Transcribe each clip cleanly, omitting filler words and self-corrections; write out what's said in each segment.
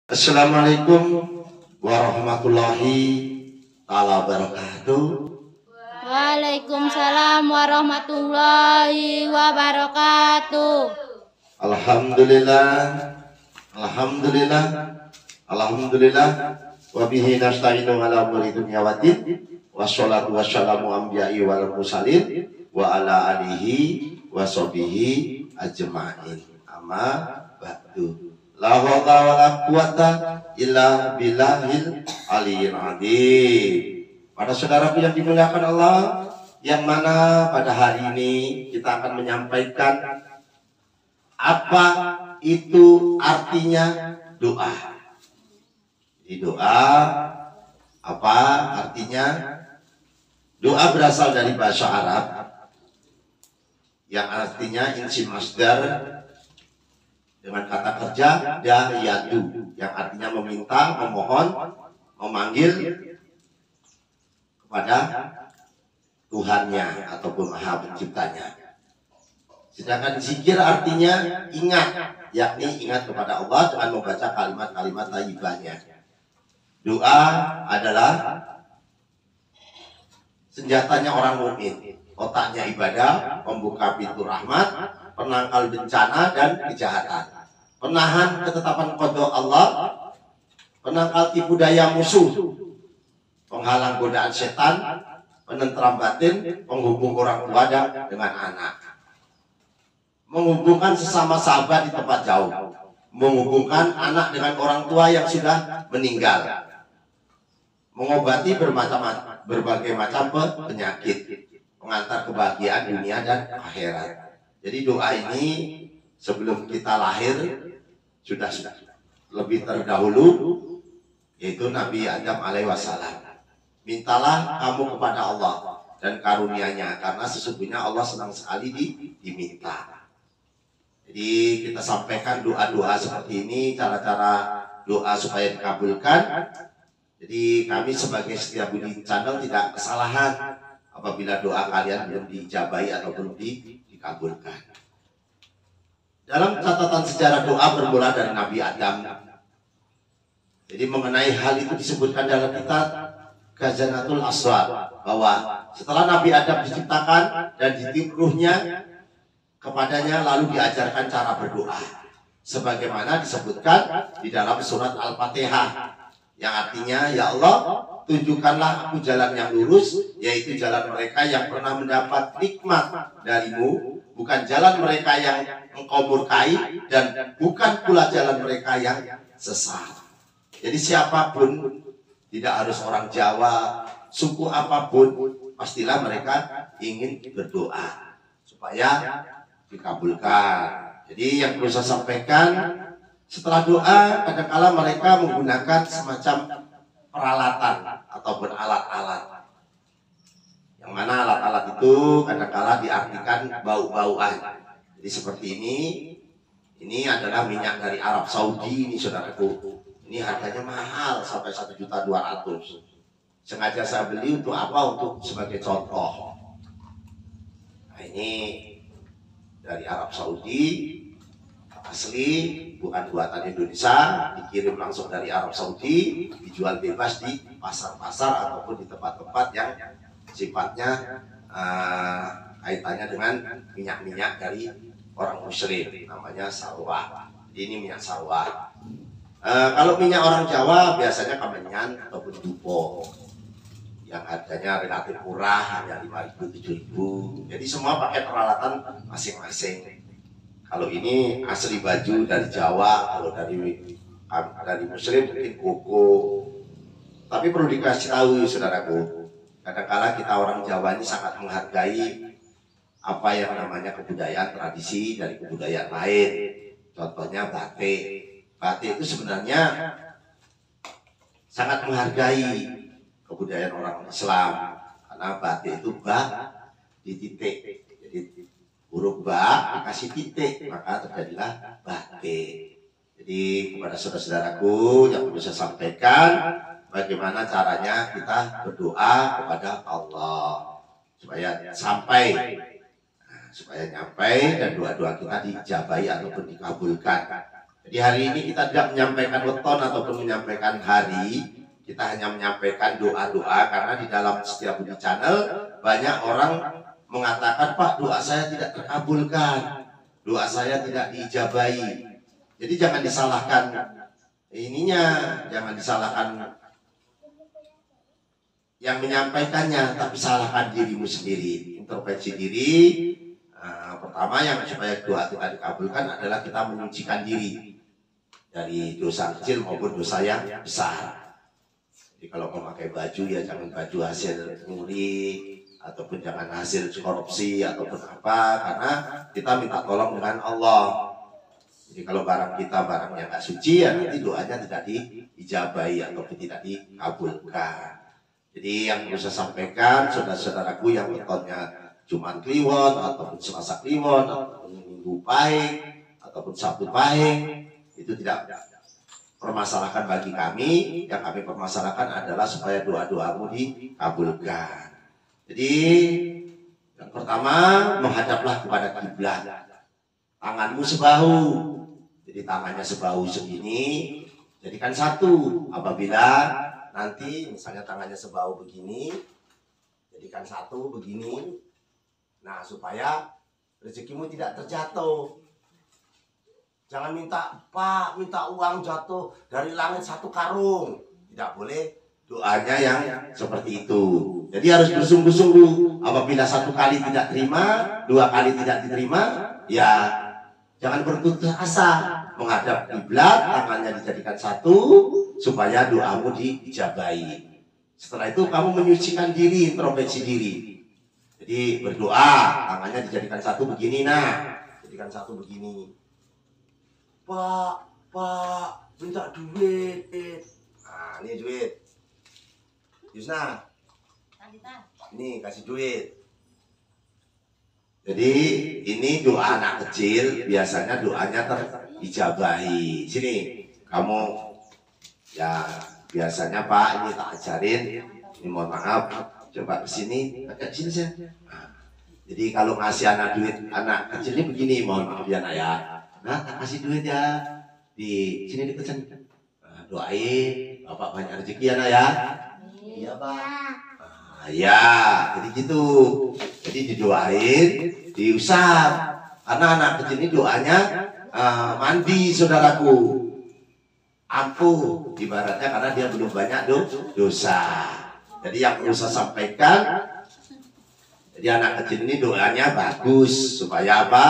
Assalamualaikum warahmatullahi wabarakatuh. Waalaikumsalam warahmatullahi wabarakatuh. Alhamdulillah, alhamdulillah, alhamdulillah. Wabihi nasta'inu ala umuri dunya waddin. Wassalatu wassalamu anbiya'i wal mursalin wa ala alihi wa sahbihi ajma'in. Amma ba'du. La hawla wa la quwata illa billahil aliyyil azim. Para saudaraku yang dimuliakan Allah, yang mana pada hari ini kita akan menyampaikan apa itu artinya doa. Di doa apa artinya? Doa berasal dari bahasa Arab yang artinya insim masdar dengan kata kerja da'yatu yang artinya meminta, memohon, memanggil kepada Tuhannya ataupun Maha Penciptanya. Sedangkan zikir artinya ingat, yakni ingat kepada Allah dengan membaca kalimat-kalimat thayyibahnya. Doa adalah senjatanya orang mukmin, otaknya ibadah, pembuka pintu rahmat, penangkal bencana dan kejahatan, penahan ketetapan qada Allah, penangkal tipu daya musuh, penghalang godaan setan, penentram batin, penghubung orang tua dengan anak, menghubungkan sesama sahabat di tempat jauh, menghubungkan anak dengan orang tua yang sudah meninggal, mengobati berbagai macam penyakit, mengantar kebahagiaan dunia dan akhirat. Jadi doa ini sebelum kita lahir sudah lebih terdahulu, yaitu Nabi Adam alaihissalam. Mintalah kamu kepada Allah dan karunia-Nya, karena sesungguhnya Allah senang sekali diminta. Jadi kita sampaikan doa-doa seperti ini, cara-cara doa supaya dikabulkan. Jadi kami sebagai Setiabudi Channel tidak kesalahan apabila doa kalian belum diijabahi atau belum dikabulkan. Dalam catatan sejarah doa bermula dari Nabi Adam. Jadi mengenai hal itu disebutkan dalam kitab Khazanatul Asrar, bahwa setelah Nabi Adam diciptakan dan ditiup ruhnya kepadanya, lalu diajarkan cara berdoa sebagaimana disebutkan di dalam surat Al-Fatihah, yang artinya, ya Allah, tunjukkanlah aku jalan yang lurus, yaitu jalan mereka yang pernah mendapat nikmat darimu, bukan jalan mereka yang engkau murkai, dan bukan pula jalan mereka yang sesat. Jadi siapapun, tidak harus orang Jawa, suku apapun, pastilah mereka ingin berdoa supaya dikabulkan. Jadi yang perlu saya sampaikan, setelah doa, kadang-kala mereka menggunakan semacam peralatan ataupun alat-alat. Yang mana alat-alat itu kadang-kala diartikan bau-bauan. Jadi seperti ini adalah minyak dari Arab Saudi, ini saudaraku. Ini harganya mahal sampai 1.200.000. Sengaja saya beli untuk apa? Untuk sebagai contoh. Nah, ini dari Arab Saudi, asli, bukan buatan Indonesia, dikirim langsung dari Arab Saudi, dijual bebas di pasar-pasar ataupun di tempat-tempat yang sifatnya kaitannya dengan minyak-minyak dari orang Muslim, namanya sarwah. Ini minyak sarwah. Kalau minyak orang Jawa biasanya kemenyan ataupun dupo, yang harganya relatif murah, hanya 5.000, 7.000. Jadi semua pakai peralatan masing-masing. Kalau ini asli baju dari Jawa, kalau dari Muslim mungkin koko. Tapi perlu dikasih tahu saudaraku, kadang-kala kita orang Jawa ini sangat menghargai apa yang namanya kebudayaan tradisi dari kebudayaan lain. Contohnya batik. Batik itu sebenarnya sangat menghargai kebudayaan orang Islam, karena batik itu ba di titik. Jadi huruf ba dikasih titik, maka terjadilah batik. Jadi kepada saudara-saudaraku yang perlu saya sampaikan, bagaimana caranya kita berdoa kepada Allah supaya sampai, supaya nyampai dan doa-doa kita dijabahi ataupun dikabulkan. Jadi hari ini kita tidak menyampaikan weton ataupun menyampaikan hari, kita hanya menyampaikan doa-doa karena di dalam setiap channel banyak orang mengatakan, Pak, doa saya tidak terkabulkan, doa saya tidak diijabahi. Jadi jangan disalahkan ininya, jangan disalahkan yang menyampaikannya, tapi salahkan dirimu sendiri, introspeksi diri. Pertama yang supaya doa kita dikabulkan adalah kita menyucikan diri dari dosa kecil maupun dosa yang besar. Jadi kalau memakai baju ya jangan baju hasil nyuri ataupun jangan hasil korupsi ataupun apa, karena kita minta tolong dengan Allah. Jadi kalau barang kita barang yang nggak suci ya nanti doanya tidak diijabahi ataupun tidak dikabulkan. Jadi yang bisa sampaikan saudara-saudaraku yang wetonnya Jumat Kliwon ataupun Selasa Kliwon ataupun Minggu Pahing ataupun Sabtu Pahing, itu tidak permasalahkan bagi kami. Yang kami permasalahkan adalah supaya doa-doamu dikabulkan. Jadi yang pertama, menghadaplah kepada kiblat. Tanganmu sebahu. Jadi tangannya sebahu segini, jadikan satu. Apabila nanti misalnya tangannya sebahu begini, jadikan satu begini. Nah, supaya rezekimu tidak terjatuh. Jangan minta, Pak, minta uang jatuh dari langit 1 karung. Tidak boleh doanya yang seperti itu. Jadi harus bersungguh-sungguh. Apabila 1 kali tidak terima, 2 kali tidak diterima, ya jangan berputus asa. Menghadap kiblat, tangannya dijadikan satu, supaya doamu diijabahi. Setelah itu kamu menyucikan diri, introspeksi diri. Jadi berdoa, tangannya dijadikan satu begini, nah, jadikan satu begini. Pak, minta duit. Nah, ini duit. Yusna, ini kasih duit. Jadi ini doa anak kecil, biasanya doanya terijabahi. Sini, kamu ya biasanya Pak, ini tak ajarin. Ini mohon maaf, coba kesini, agak sini sih. Nah, jadi kalau ngasih anak duit, anak kecil ini begini, mohon maaf ya nak ya. Nah, kasih duit ya. Di sini dipesen. Nah, doain, Bapak banyak rezeki ya nak ya. Iya Pak. Nah, ya, jadi gitu. Jadi didoain, diusap. Karena anak kecil ini doanya mandi, saudaraku. Ampuh, ibaratnya karena dia belum banyak dosa. Jadi yang perlu saya sampaikan, jadi anak kecil ini doanya bagus. Supaya apa?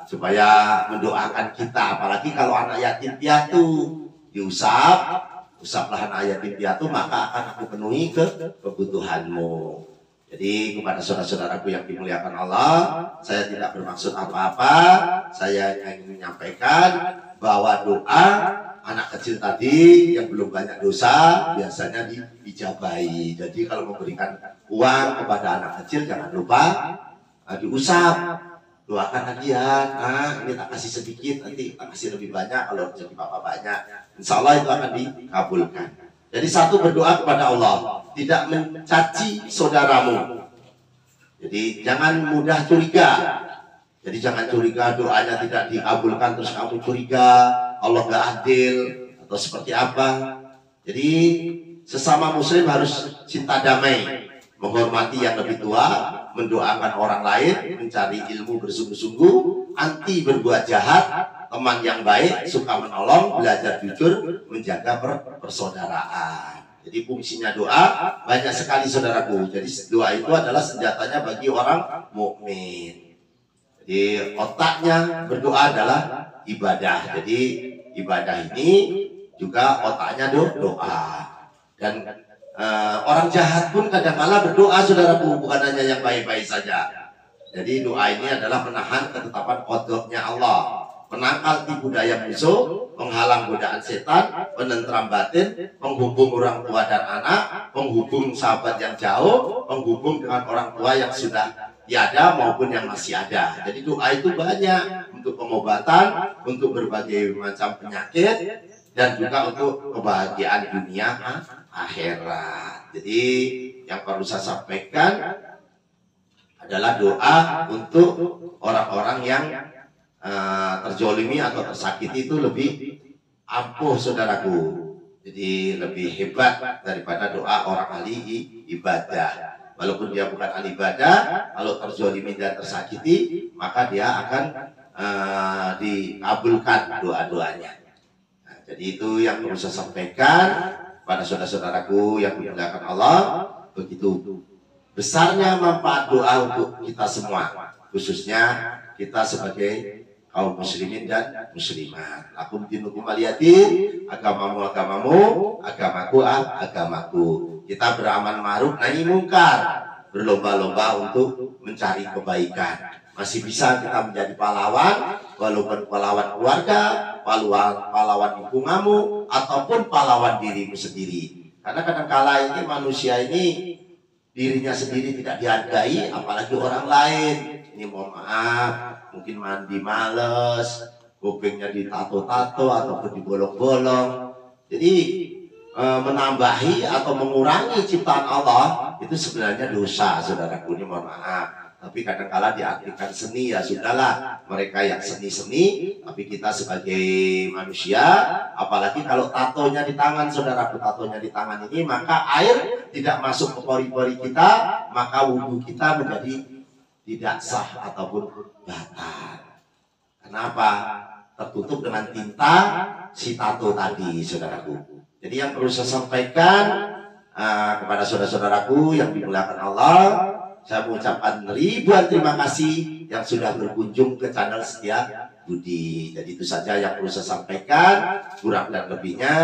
Supaya mendoakan kita. Apalagi kalau anak yatim piatu, diusap, usaplah anak yatim piatu, maka akan aku penuhi kebutuhanmu. Jadi kepada saudara-saudaraku yang dimuliakan Allah, saya tidak bermaksud apa-apa. Saya ingin menyampaikan bahwa doa anak kecil tadi yang belum banyak dosa biasanya diijabahi. Jadi kalau memberikan uang kepada anak kecil jangan lupa diusap, doakan hadiah. Nah, ini tak kasih sedikit, nanti tak kasih lebih banyak. Kalau jadi bapak banyak, insya Allah itu akan dikabulkan. Jadi satu, berdoa kepada Allah, tidak mencaci saudaramu. Jadi jangan mudah curiga. Jadi jangan curiga doanya tidak dikabulkan terus kamu curiga Allah gak adil atau seperti apa. Jadi sesama muslim harus cinta damai, menghormati yang lebih tua, mendoakan orang lain, mencari ilmu bersungguh-sungguh, anti berbuat jahat, teman yang baik, suka menolong, belajar jujur, menjaga persaudaraan. Jadi fungsinya doa banyak sekali saudaraku. Jadi doa itu adalah senjatanya bagi orang mukmin. Jadi otaknya berdoa adalah ibadah. Jadi ibadah ini juga otaknya doa. Dan orang jahat pun kadang-kala berdoa saudaraku, bukan hanya yang baik-baik saja. Jadi doa ini adalah menahan ketetapan qadharnya Allah, menangkal tipu daya musuh, menghalang godaan setan, menenteram batin, menghubung orang tua dan anak, menghubung sahabat yang jauh, menghubung dengan orang tua yang sudah tiada maupun yang masih ada. Jadi doa itu banyak untuk pengobatan, untuk berbagai macam penyakit, dan juga untuk kebahagiaan dunia akhirat. Jadi yang perlu saya sampaikan adalah doa untuk orang-orang yang terzolimi atau tersakiti itu lebih ampuh saudaraku. Jadi lebih hebat daripada doa orang ahli ibadah. Walaupun dia bukan ahli ibadah, kalau terzolimi dan tersakiti, maka dia akan dikabulkan doa-doanya. Nah, jadi itu yang perlu saya sampaikan pada saudara-saudaraku yang dimuliakan Allah. Begitu besarnya manfaat doa untuk kita semua, khususnya kita sebagai kaum muslimin dan muslimat. Akum dinukum aliyatin, agamamu agamamu, agamaku agamaku. Kita beramal ma'ruf nahi mungkar, berlomba-lomba untuk mencari kebaikan. Masih bisa kita menjadi pahlawan, walaupun pahlawan keluarga, pahlawan lingkunganmu, ataupun pahlawan dirimu sendiri. Karena kadang-kala ini manusia ini dirinya sendiri tidak dihargai, apalagi orang lain. Ini mohon maaf, mungkin mandi males, kupingnya ditato-tato ataupun dibolong-bolong. Jadi menambahi atau mengurangi ciptaan Allah itu sebenarnya dosa, saudaraku, ini mohon maaf. Tapi kadang-kala diartikan seni, ya sudahlah, mereka yang seni-seni, tapi kita sebagai manusia, apalagi kalau tatonya di tangan, saudaraku, tatonya di tangan ini, maka air tidak masuk ke pori-pori kita, maka wudhu kita menjadi tidak sah ataupun batal. Kenapa? Tertutup dengan tinta si tato tadi, saudaraku. Jadi yang perlu saya sampaikan kepada saudara-saudaraku yang dimuliakan Allah, saya mengucapkan ribuan terima kasih yang sudah berkunjung ke channel Setia Budi. Jadi itu saja yang perlu saya sampaikan. Kurang dan lebihnya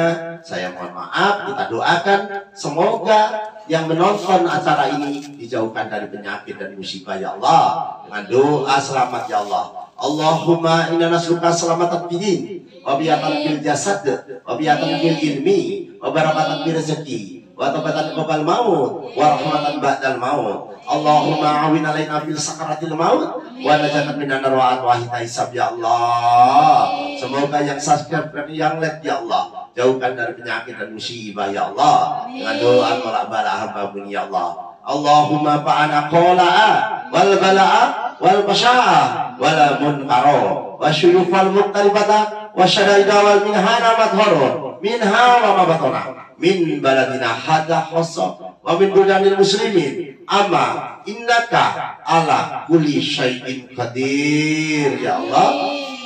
saya mohon maaf. Kita doakan semoga yang menonton acara ini dijauhkan dari penyakit dan musibah, ya Allah, dengan doa selamat, ya Allah. Allahumma inna nasruka selamatan bidin, wa biyatan bil jasad, wa biyatan bil ilmi, wa barakatan bil rezeki, wa tabatan qabal maut, wa rahmatan ba'dal maut. Allahumma awin alaina bil sakaratil maut, wa najatan minan nar wa atwahita hisab, ya Allah. Semoga yang subscribe dan yang like, ya Allah, jauhkan dari penyakit dan musibah, ya Allah, dengan doa tolak bala hamba-Mu, ya Allah. Allahumma fa'ana qola'a wal bala'a wal basya'a wal munkaro wa syuyufal muktaribata wa syadaida wal minhana madhoro minha wa mabatona min baladina hadha khosso wa min budanil muslimin amma innaka ala kulli syai'in qadir, ya Allah.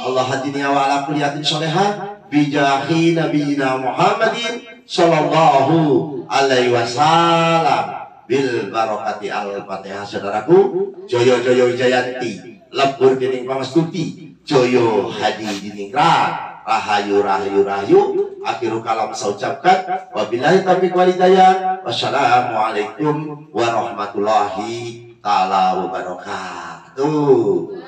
Allah hadini wa ala kulli yatin sholehah bijahi nabiyina Muhammadin sallallahu alaihi wasallam bil barokati al-fatihah. Saudaraku, joyo joyo jayanti, lebur dining pangestuti, joyo hadi diningrat, rahayu rahayu rahayu. Akhiru kalam saya ucapkan, wabillahi taufiq wal hidayah. Wassalamualaikum warahmatullahi taala wabarakatuh.